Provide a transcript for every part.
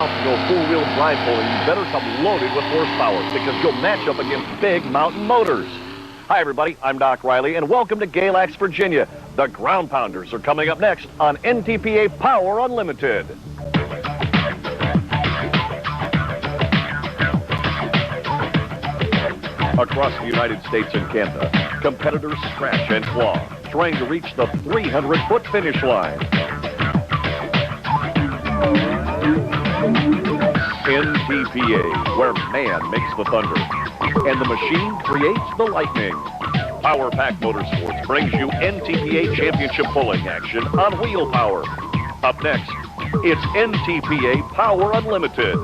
South and go four-wheel drive pulling, you better come loaded with horsepower because you'll match up against big mountain motors. Hi, everybody. I'm Doc Riley, and welcome to Galax, Virginia. The Ground Pounders are coming up next on NTPA Power Unlimited. Across the United States and Canada, competitors scratch and claw, trying to reach the 300-foot finish line. NTPA, where man makes the thunder, and the machine creates the lightning. Power Pack Motorsports brings you NTPA Championship pulling action on wheel power. Up next, it's NTPA Power Unlimited.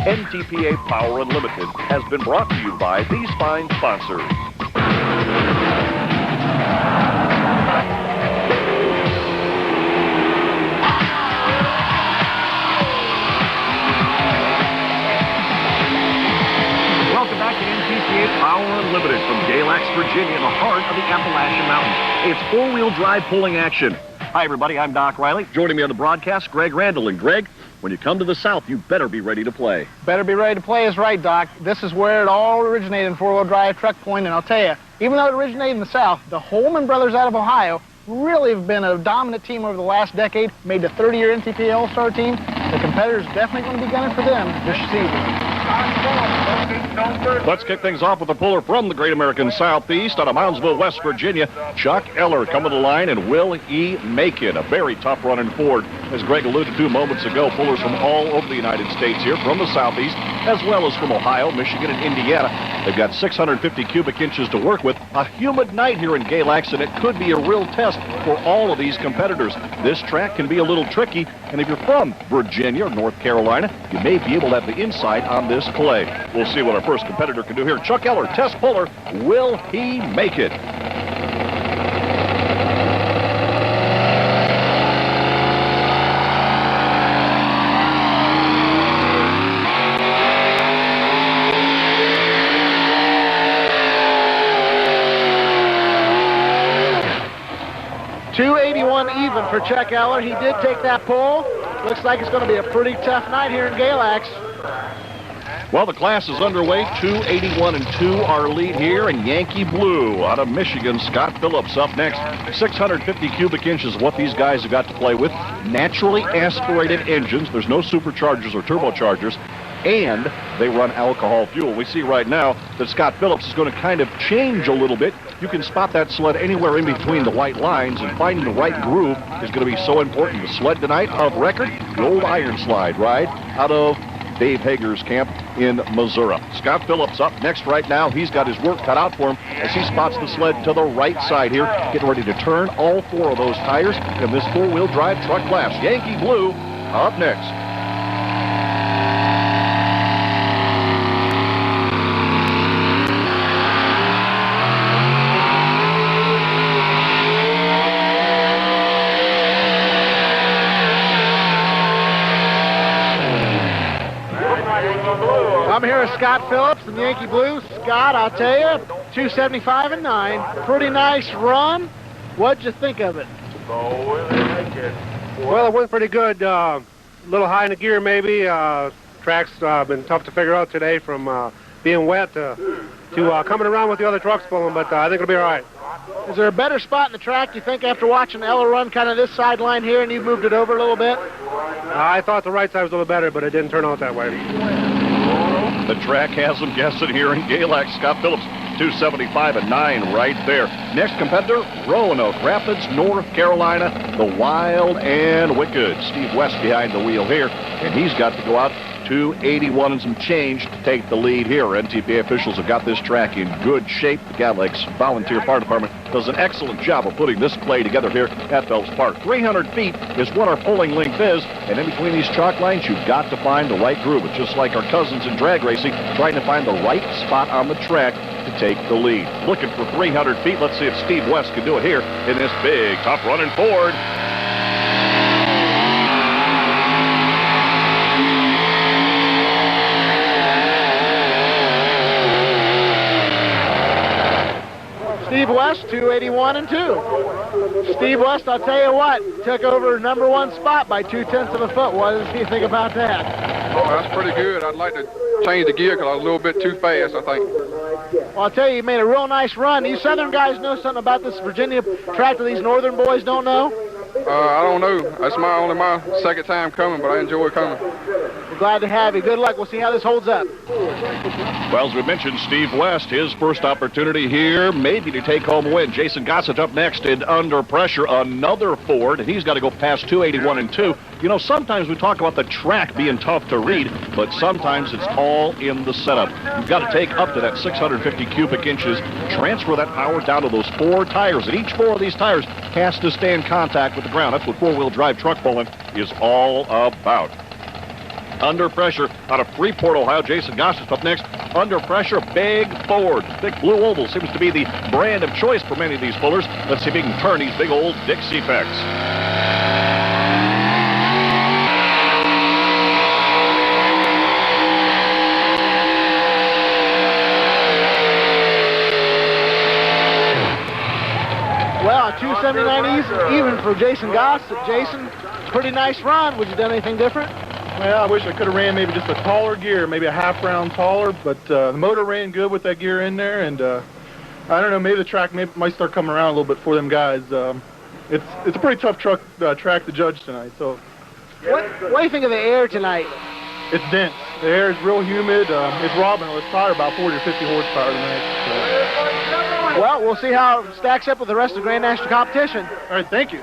NTPA Power Unlimited has been brought to you by these fine sponsors. Welcome back to NTPA Power Unlimited from Galax, Virginia, in the heart of the Appalachian Mountains. It's four-wheel drive pulling action. Hi, everybody. I'm Doc Riley. Joining me on the broadcast, Greg Randall. And Greg, when you come to the South, you better be ready to play. Better be ready to play is right, Doc. This is where it all originated in four-wheel drive truck pulling, and I'll tell you, even though it originated in the South, the Holman brothers out of Ohio really have been a dominant team over the last decade, made the 30-year NTPA All-Star team. The competitors definitely going to be gunning for them this season. Let's kick things off with a puller from the Great American Southeast out of Moundsville, West Virginia. Chuck Eller coming to the line, and will he make it? A very tough running Ford, as Greg alluded to moments ago. Pullers from all over the United States here, from the Southeast, as well as from Ohio, Michigan, and Indiana. They've got 650 cubic inches to work with. A humid night here in Galax, and it could be a real test for all of these competitors. This track can be a little tricky, and if you're from Virginia or North Carolina, you may be able to have the insight on this clay. We'll see what our first competitor can do here. Chuck Eller, test puller. Will he make it? .281 even for Chuck Eller. He did take that pull. Looks like it's going to be a pretty tough night here in Galax. Well, the class is underway. 281 and 2 our lead here, and Yankee Blue out of Michigan. Scott Phillips up next. 650 cubic inches is what these guys have got to play with. Naturally aspirated engines. There's no superchargers or turbochargers, and they run alcohol fuel. We see right now that Scott Phillips is going to kind of change a little bit. You can spot that sled anywhere in between the white lines, and finding the right groove is going to be so important. The sled tonight of record, the old iron slide ride out of Dave Hager's camp in Missouri. Scott Phillips up next right now. He's got his work cut out for him as he spots the sled to the right side here, getting ready to turn all four of those tires in this four-wheel drive truck class. Yankee Blue up next. I'm here with Scott Phillips and Yankee Blue. Scott, I'll tell you, 275 and 9. Pretty nice run. What'd you think of it? Well, it went pretty good. A little high in the gear, maybe. Track's been tough to figure out today from being wet to coming around with the other trucks pulling, but I think it'll be all right. Is there a better spot in the track, you think, after watching Eller run kind of this sideline here and you moved it over a little bit? I thought the right side was a little better, but it didn't turn out that way. The track has them guessing here in Galax. Scott Phillips, 275 and 9 right there. Next competitor, Roanoke Rapids, North Carolina, the Wild and Wicked. Steve West behind the wheel here, and he's got to go out 281 and some change to take the lead here. NTPA officials have got this track in good shape. The Galax Volunteer Fire Department does an excellent job of putting this play together here at Phelps Park. 300 feet is what our pulling length is, and in between these chalk lines, you've got to find the right groove. It's just like our cousins in drag racing, trying to find the right spot on the track to take the lead. Looking for 300 feet. Let's see if Steve West can do it here in this big, tough running Ford. Steve West, 281 and 2. Steve West, I'll tell you what, took over number one spot by 0.2 of a foot. What does he think about that? Well, that's pretty good. I'd like to change the gear because I was a little bit too fast, I think. Well, I'll tell you, he made a real nice run. These southern guys know something about this Virginia track that these northern boys don't know. I don't know. That's only my second time coming, but I enjoy coming. We're glad to have you. Good luck. We'll see how this holds up. Well, as we mentioned, Steve West, his first opportunity here, maybe to take home a win. Jason Gossett up next and under pressure, another Ford, and he's got to go past 281 and 2. You know, sometimes we talk about the track being tough to read, but sometimes it's all in the setup. You've got to take up to that 650 cubic inches, transfer that power down to those 4 tires, and each 4 of these tires has to stay in contact with the ground. That's what four-wheel drive truck pulling is all about. Under pressure out of Freeport, Ohio. Jason Gossett up next. Under pressure, big Ford. Big blue oval seems to be the brand of choice for many of these pullers. Let's see if he can turn these big old Dixie Pecks. Well, 279 even for Jason Gossett. Jason, pretty nice run. Would you done anything different? Well, I wish I could have ran maybe just a taller gear, maybe a half round taller, but the motor ran good with that gear in there, and I don't know, maybe the track might start coming around a little bit for them guys. It's a pretty tough track to judge tonight. So, what do you think of the air tonight? It's dense. The air is real humid. It's robbing. It's probably about 40 or 50 horsepower tonight. So. Well, we'll see how it stacks up with the rest of the Grand National competition. All right, thank you.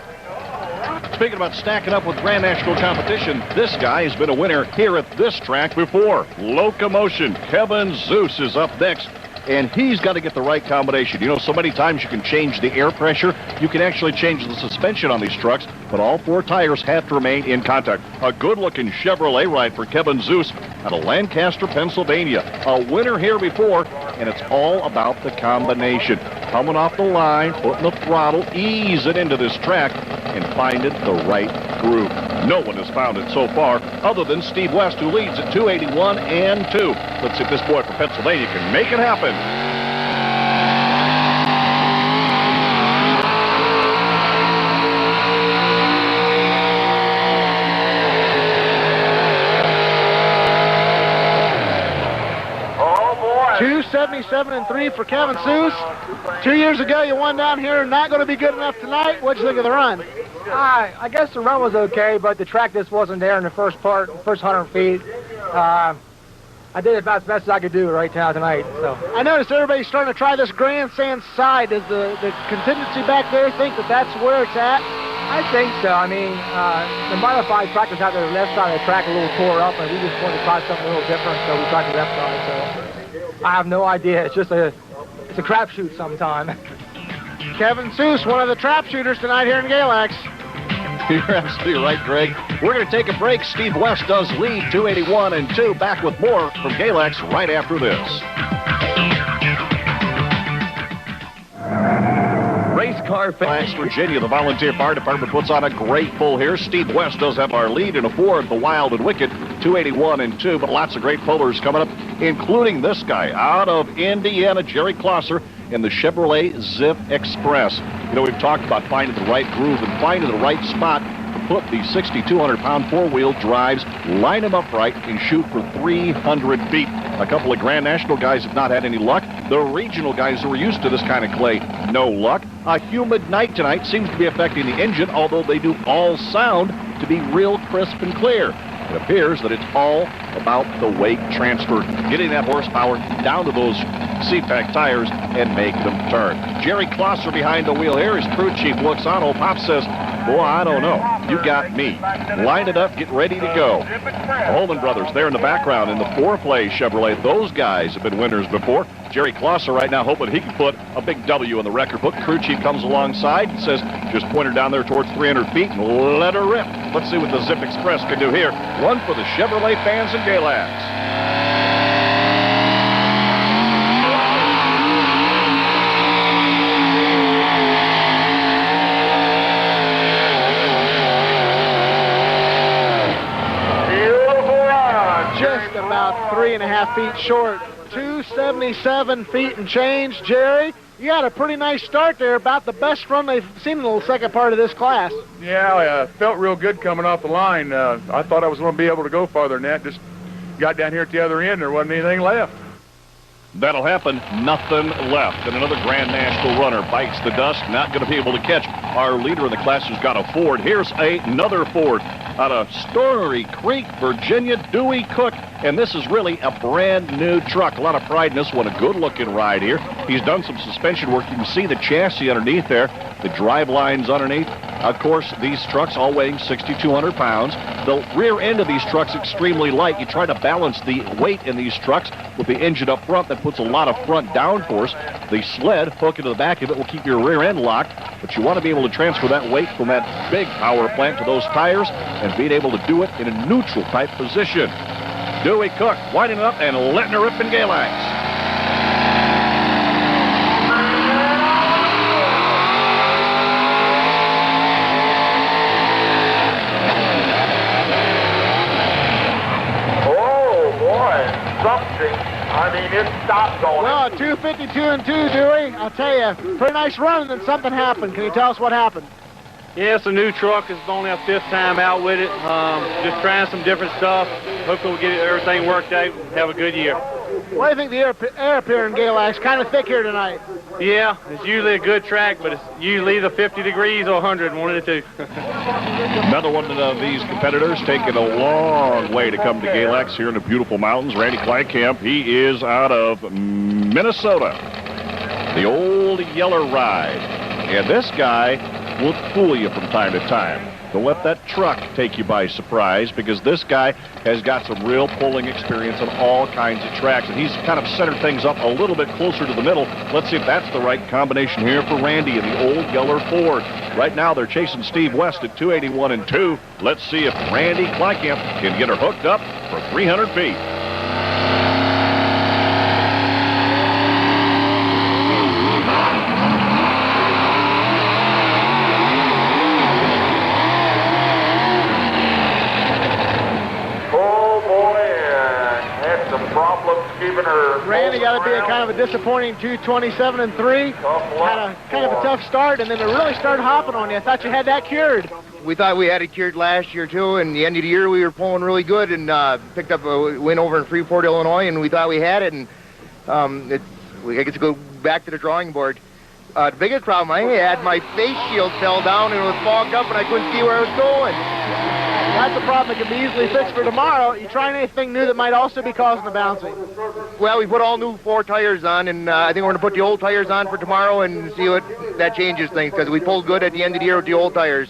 Speaking about stacking up with Grand National competition, this guy has been a winner here at this track before. Locomotion. Kevin Zeus is up next, and he's got to get the right combination. You know, so many times you can change the air pressure. You can actually change the suspension on these trucks, but all 4 tires have to remain in contact. A good-looking Chevrolet ride for Kevin Zeus out of Lancaster, Pennsylvania. A winner here before, and it's all about the combination. Coming off the line, putting the throttle, ease it into this track, and finding the right groove. No one has found it so far, other than Steve West, who leads at 281 and 2. Let's see if this boy from Pennsylvania can make it happen. Oh boy! 277 and 3 for Kevin Zeus. 2 years ago, you won down here. Not going to be good enough tonight. What'd you think of the run? I guess the run was okay, but the track just wasn't there in the first 100 feet. I did about as best as I could do right now tonight. So I noticed everybody's starting to try this grandstand side. Does the contingency back there think that that's where it's at? I think so. I mean, the modified practice out there, the left side of the track a little tore up, and we just wanted to try something a little different, so we tried the left side. So I have no idea. It's just it's a crapshoot sometime. Kevin Zeus, one of the trap shooters tonight here in Galax. You're absolutely right, Greg. We're going to take a break. Steve West does lead 281 and 2. Back with more from Galax right after this. Race car West Virginia, the Volunteer Fire Department puts on a great pull here. Steve West does have our lead in a Ford, the Wild and Wicked, 281 and 2, but lots of great pullers coming up, including this guy out of Indiana, Jerry Klosser, in the Chevrolet Ziv Express. You know, we've talked about finding the right groove and finding the right spot to put these 6,200-pound four-wheel drives, line them up right, and shoot for 300 feet. A couple of Grand National guys have not had any luck. The regional guys who are used to this kind of clay, no luck. A humid night tonight seems to be affecting the engine, although they do all sound to be real crisp and clear. It appears that it's all about the weight transfer, getting that horsepower down to those C-Pack tires and making them turn. Jerry Klosser behind the wheel here. His crew chief looks on. Old Pop says, Boy, I don't know. You got me. Line it up, get ready to go. The Holman brothers there in the background in the 4-Play Chevrolet. Those guys have been winners before. Jerry Klosser right now hoping he can put a big W in the record book. Crew chief comes alongside and says, just point her down there towards 300 feet and let her rip. Let's see what the Zip Express can do here. One for the Chevrolet fans in Galax. Just about 3.5 feet short. 277 feet and change. Jerry, you had a pretty nice start there, about the best run they've seen in the second part of this class. Yeah, felt real good coming off the line. I thought I was going to be able to go farther than that. Just got down here at the other end, there wasn't anything left. That'll happen. Nothing left. And another Grand National runner bites the dust. Not going to be able to catch our leader in the class who's got a Ford. Here's another Ford out of Story Creek, Virginia, Dewey Cook. And this is really a brand new truck. A lot of pride in this one. A good looking ride here. He's done some suspension work. You can see the chassis underneath there. The drive lines underneath. Of course, these trucks all weighing 6,200 pounds. The rear end of these trucks extremely light. You try to balance the weight in these trucks with the engine up front. That puts a lot of front downforce. The sled hook into the back of it will keep your rear end locked, but you want to be able to transfer that weight from that big power plant to those tires and being able to do it in a neutral type position. Dewey Cook winding it up and letting her rip in Galax. I mean, it stopped going. Well, 252 and 2, Dewey. I'll tell you, pretty nice run, and then something happened. Can you tell us what happened? Yeah, it's a new truck. It's only our 5th time out with it. Just trying some different stuff. Hopefully we'll get everything worked out and have a good year. What do you think the air up here in Galax? Kind of thick here tonight. Yeah, it's usually a good track, but it's usually either 50 degrees or 100, one of the two. Another one of these competitors taking a long way to come to Galax here in the beautiful mountains. Randy Kleinkamp, he is out of Minnesota. The old Yeller ride. And this guy will fool you from time to time. Don't let that truck take you by surprise, because this guy has got some real pulling experience on all kinds of tracks, and he's kind of centered things up a little bit closer to the middle. Let's see if that's the right combination here for Randy and the old Yeller Ford. Right now they're chasing Steve West at 281 and 2. Let's see if Randy Kleinkamp can get her hooked up for 300 feet. Randy got to be a kind of a disappointing 227 and 3. Had a kind of a tough start, and then it really started hopping on you. I thought you had that cured. We thought we had it cured last year too, and the end of the year we were pulling really good and picked up a win over in Freeport, Illinois, and we thought we had it, and I guess go back to the drawing board. The biggest problem I had, my face shield fell down and it was fogged up and I couldn't see where I was going. That's a problem that can be easily fixed for tomorrow. You trying anything new that might also be causing the bouncing? Well, we put all new 4 tires on, and I think we're going to put the old tires on for tomorrow and see what that changes things, because we pulled good at the end of the year with the old tires.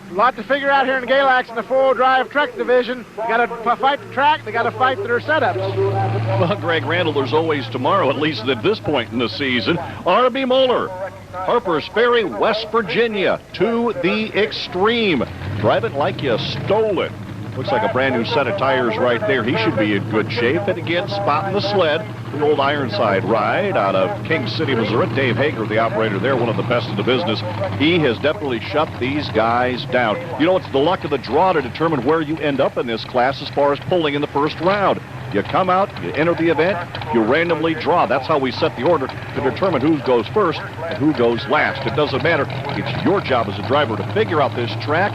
A lot to figure out here in Galax in the 4-wheel drive truck division. They got to fight the track. They got to fight their setups. Well, Greg Randall, there's always tomorrow, at least at this point in the season. R.B. Moeller, Harper's Ferry, West Virginia, to the extreme. Drive it like you stole it. Looks like a brand new set of tires right there. He should be in good shape. And again, spotting the sled, the old Ironside ride out of King City, Missouri. Dave Hager, the operator there, one of the best in the business. He has definitely shut these guys down. You know, it's the luck of the draw to determine where you end up in this class as far as pulling in the first round. You come out, you enter the event, you randomly draw. That's how we set the order to determine who goes first and who goes last. It doesn't matter. It's your job as a driver to figure out this track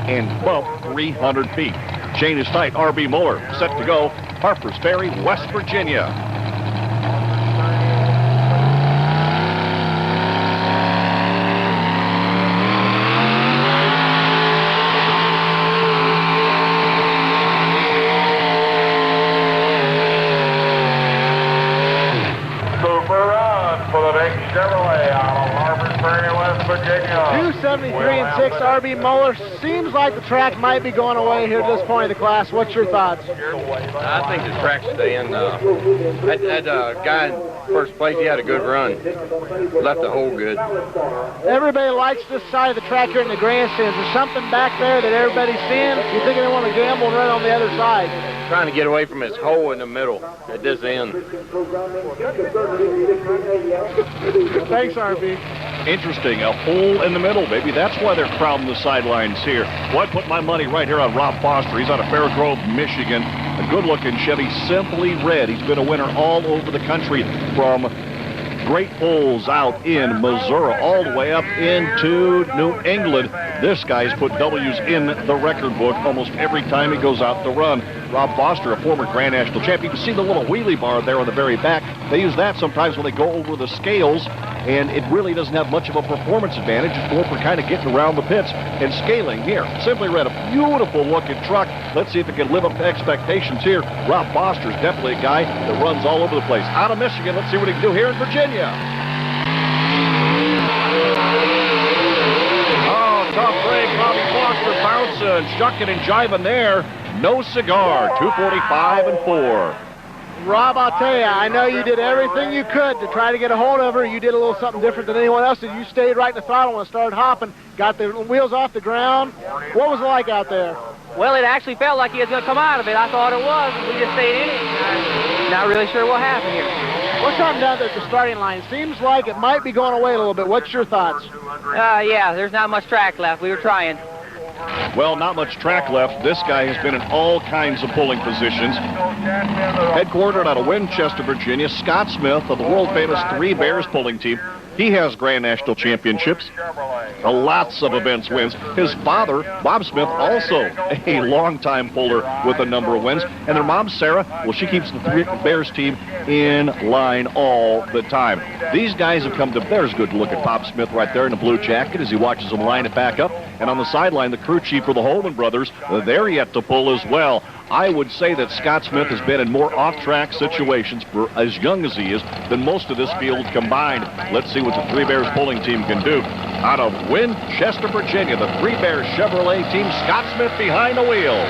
and bump 300 feet. Chain is tight. R.B. Moeller set to go. Harper's Ferry, West Virginia. Chevrolet out of Harper's Ferry, West Virginia. 273 and 6 R.B. Moeller. Seems like the track might be going away here at this point of the class. What's your thoughts? I think the track's staying. That guy in first place, he had a good run. Left the hole good. Everybody likes this side of the track here in the grandstands. There's something back there that everybody's seeing. You think they want to gamble and run on the other side? Trying to get away from his hole in the middle at this end. Thanks, R.B. Interesting, a hole in the middle. Maybe that's why they're crowding the sidelines here. Well, I put my money right here on Rob Foster. He's out of Fair Grove, Michigan. A good-looking Chevy, Simply Red. He's been a winner all over the country, from Great Falls out in Missouri all the way up into New England. This guy's put W's in the record book almost every time he goes out to run. Rob Foster, a former Grand National champion. You can see the little wheelie bar there on the very back. They use that sometimes when they go over the scales, and it really doesn't have much of a performance advantage. It's more for kind of getting around the pits and scaling here. Simply Red, a beautiful looking truck. Let's see if it can live up to expectations here. Rob Foster's definitely a guy that runs all over the place. Out of Michigan, let's see what he can do here in Virginia. Oh, tough break. Bobby Foster bouncing, shucking and jiving there. No cigar, 245 and 4. Rob, I'll tell you, I know you did everything you could to try to get a hold of her. You did a little something different than anyone else did. You stayed right in the throttle when it started hopping, got the wheels off the ground. What was it like out there? Well, it actually felt like he was going to come out of it. I thought it was. We just stayed in it. I'm not really sure what happened here. What's happened down there at the starting line? Seems like it might be going away a little bit. What's your thoughts? Yeah, there's not much track left. We were trying. Well, not much track left. This guy has been in all kinds of pulling positions. Headquartered out of Winchester, Virginia, Scott Smith of the world-famous Three Bears pulling team. He has Grand National Championships, lots of events wins. His father, Bob Smith, also a longtime puller with a number of wins. And their mom, Sarah, well, she keeps the Three Bears team in line all the time. These guys have come to, there's a good look at Bob Smith right there in the blue jacket as he watches them line it back up. And on the sideline, the crew chief for the Holman brothers, they're yet to pull as well. I would say that Scott Smith has been in more off-track situations for as young as he is than most of this field combined. Let's see what the Three Bears pulling team can do. Out of Winchester, Virginia, the Three Bears Chevrolet team, Scott Smith behind the wheel.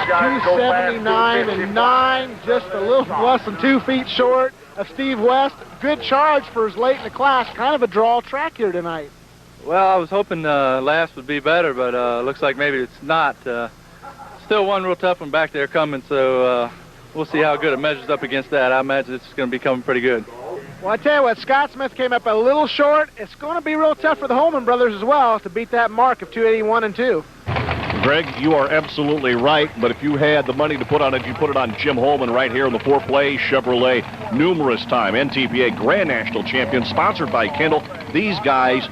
Got 279 and 9, just a little less than 2 feet short of Steve West. Good charge for his late in the class. Kind of a draw track here tonight. Well, I was hoping last would be better, but looks like maybe it's not. Still one real tough one back there coming, so we'll see how good it measures up against that. I imagine it's going to be coming pretty good. Well, I tell you what, Scott Smith came up a little short. It's going to be real tough for the Holman brothers as well to beat that mark of 281 and 2. Greg, you are absolutely right, but if you had the money to put on it, you put it on Jim Holman right here in the four-play Chevrolet, numerous time NTPA Grand National champion, sponsored by Kendall. These guys,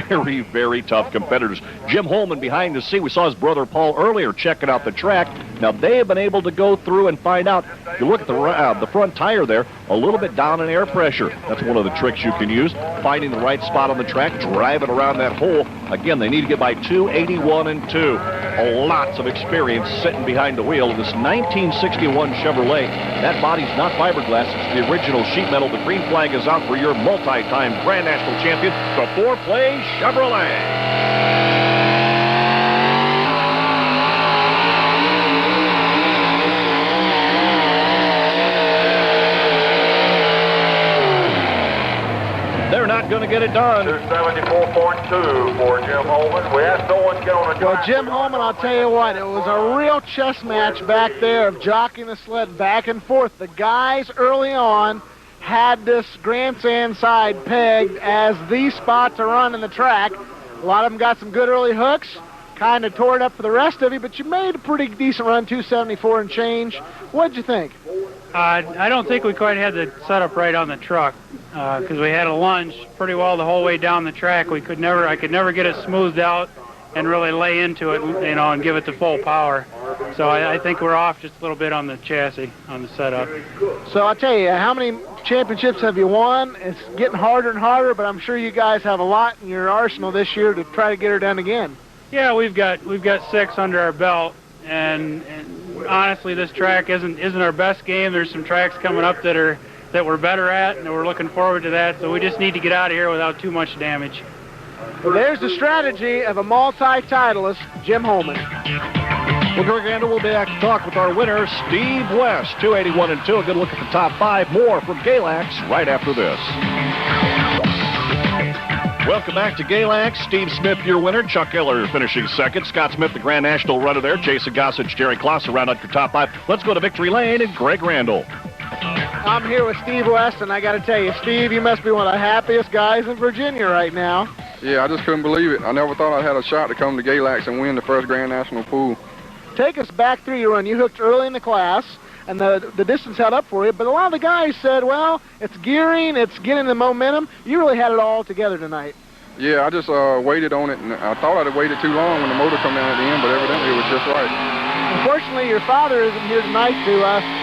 very, very tough competitors. Jim Holman behind the seat. We saw his brother Paul earlier checking out the track. Now, they have been able to go through and find out. If you look at the front tire there, a little bit down in air pressure. That's one of the tricks you can use. Finding the right spot on the track, driving around that hole. Again, they need to get by 281 and 2. Lots of experience sitting behind the wheel of this 1961 Chevrolet. That body's not fiberglass. It's the original sheet metal. The green flag is out for your multi-time Grand National champion, the four-play Chevrolet. They're not going to get it done. 274.2 for Jim Holman. We had no one get on the track. Well, Jim Holman, I'll tell you what, it was a real chess match back there of jockeying the sled back and forth. The guys early on had this grandstand side pegged as the spot to run in the track. A lot of them got some good early hooks, kind of tore it up for the rest of you, but you made a pretty decent run, 274 and change. What'd you think? I don't think we quite had the setup right on the truck because we had a lunge pretty well the whole way down the track. I could never get it smoothed out and really lay into it, you know, and give it the full power. So I think we're off just a little bit on the chassis, on the setup. So I'll tell you, how many championships have you won? It's getting harder and harder, but I'm sure you guys have a lot in your arsenal this year to try to get her done again. Yeah, we've got 6 under our belt, and honestly, this track isn't our best game. There's some tracks coming up that we're better at, and we're looking forward to that. So we just need to get out of here without too much damage. Well, there's the strategy of a multi-titleist, Jim Holman. Well, Greg Randall will be back to talk with our winner, Steve West, 281 and 2. A good look at the top 5. More from Galax right after this. Welcome back to Galax. Steve Smith, your winner. Chuck Eller finishing second. Scott Smith, the Grand National runner there. Jason Gossage, Jerry Kloss around out your top 5. Let's go to Victory Lane and Greg Randall. I'm here with Steve West, and I got to tell you, Steve, you must be one of the happiest guys in Virginia right now. Yeah, I just couldn't believe it. I never thought I had a shot to come to Galax and win the first Grand National pool. Take us back through your run. You hooked early in the class, and the distance held up for you, but a lot of the guys said, well, it's gearing, it's getting the momentum. You really had it all together tonight. Yeah, I just waited on it, and I thought I'd have waited too long when the motor come down at the end, but evidently it was just right. Unfortunately, your father isn't here tonight to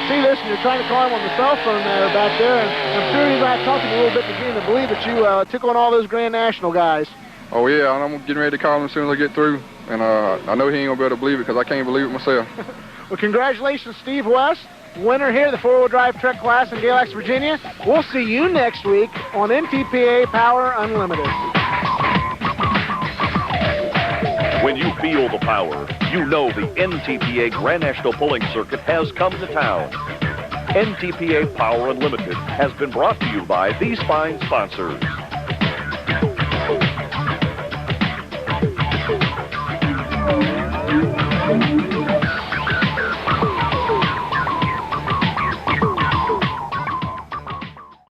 see this, and you're trying to call him on the cell phone there back there, and I'm sure he's not talking a little bit beginning to believe that you took on all those Grand National guys. Oh, yeah, and I'm getting ready to call him as soon as I get through, and I know he ain't going to be able to believe it because I can't believe it myself. Well, congratulations, Steve West, winner here, the four-wheel drive truck class in Galax, Virginia. We'll see you next week on NTPA Power Unlimited. When you feel the power, you know the NTPA Grand National Pulling Circuit has come to town. NTPA Power Unlimited has been brought to you by these fine sponsors.